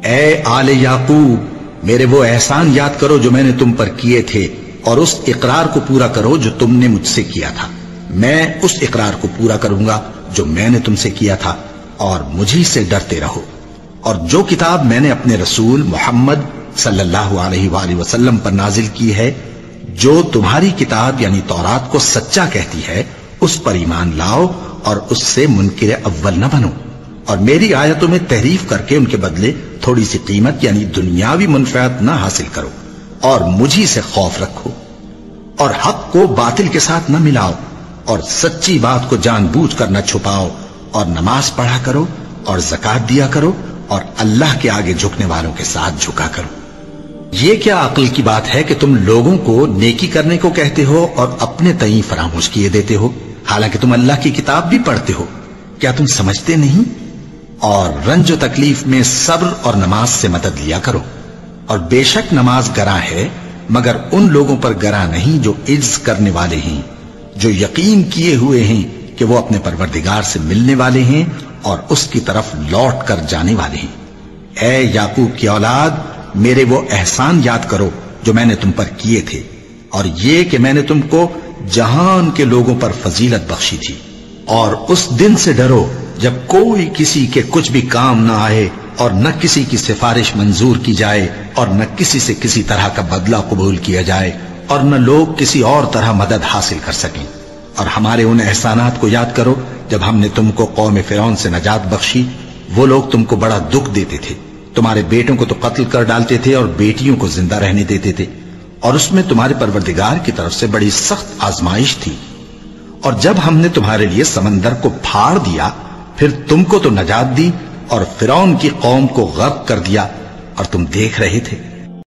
اے آل یعقوب میرے وہ احسان یاد کرو جو میں نے تم پر کیے تھے، اور اس اقرار کو پورا کرو جو تم نے مجھ سے کیا تھا۔ میں اس اقرار کو پورا کروں گا جو میں نے تم سے کیا تھا، اور مجھی سے ڈرتے رہو۔ اور جو کتاب میں نے اپنے رسول محمد صلی اللہ علیہ وآلہ وسلم پر نازل کی ہے، جو تمہاری کتاب یعنی تورات کو سچا کہتی ہے، اس پر ایمان لاؤ اور اس سے منکر اول نہ بنو، اور میری آیتوں میں تحریف کر کے ان کے بدلے تھوڑی سی قیمت یعنی دنیاوی منفعت نہ حاصل کرو، اور مجھی سے خوف رکھو، اور حق کو باطل کے ساتھ نہ ملاؤ، اور سچی بات کو جان بوجھ کر نہ چھپاؤ، اور نماز پڑھا کرو اور زکات دیا کرو، اور اللہ کے آگے جھکنے والوں کے ساتھ جھکا کرو۔ یہ کیا عقل کی بات ہے کہ تم لوگوں کو نیکی کرنے کو کہتے ہو اور اپنے تئیں فراموش کیے دیتے ہو، حالانکہ تم اللہ کی کتاب بھی پڑھتے ہو؟ کیا تم سمجھتے نہیں؟ اور رنج و تکلیف میں صبر اور نماز سے مدد لیا کرو، اور بے شک نماز گراں ہے مگر ان لوگوں پر گراں نہیں جو عجز کرنے والے ہیں، جو یقین کیے ہوئے ہیں کہ وہ اپنے پروردگار سے ملنے والے ہیں اور اس کی طرف لوٹ کر جانے والے ہیں۔ اے یعقوب کی اولاد، میرے وہ احسان یاد کرو جو میں نے تم پر کیے تھے، اور یہ کہ میں نے تم کو جہان کے لوگوں پر فضیلت بخشی تھی۔ اور اس دن سے ڈرو جب کوئی کسی کے کچھ بھی کام نہ آئے، اور نہ کسی کی سفارش منظور کی جائے، اور نہ کسی سے کسی طرح کا بدلہ قبول کیا جائے، اور نہ لوگ کسی اور طرح مدد حاصل کر سکیں۔ اور ہمارے ان احسانات کو یاد کرو جب ہم نے تم کو قوم فرعون سے نجات بخشی۔ وہ لوگ تم کو بڑا دکھ دیتے تھے، تمہارے بیٹوں کو تو قتل کر ڈالتے تھے اور بیٹیوں کو زندہ رہنے دیتے تھے، اور اس میں تمہارے پروردگار کی طرف سے بڑی سخت آزمائش تھی۔ اور جب ہم نے تمہارے لیے سمندر کو پھاڑ دیا، پھر تم کو تو نجات دی اور فرعون کی قوم کو غرق کر دیا، اور تم دیکھ رہے تھے۔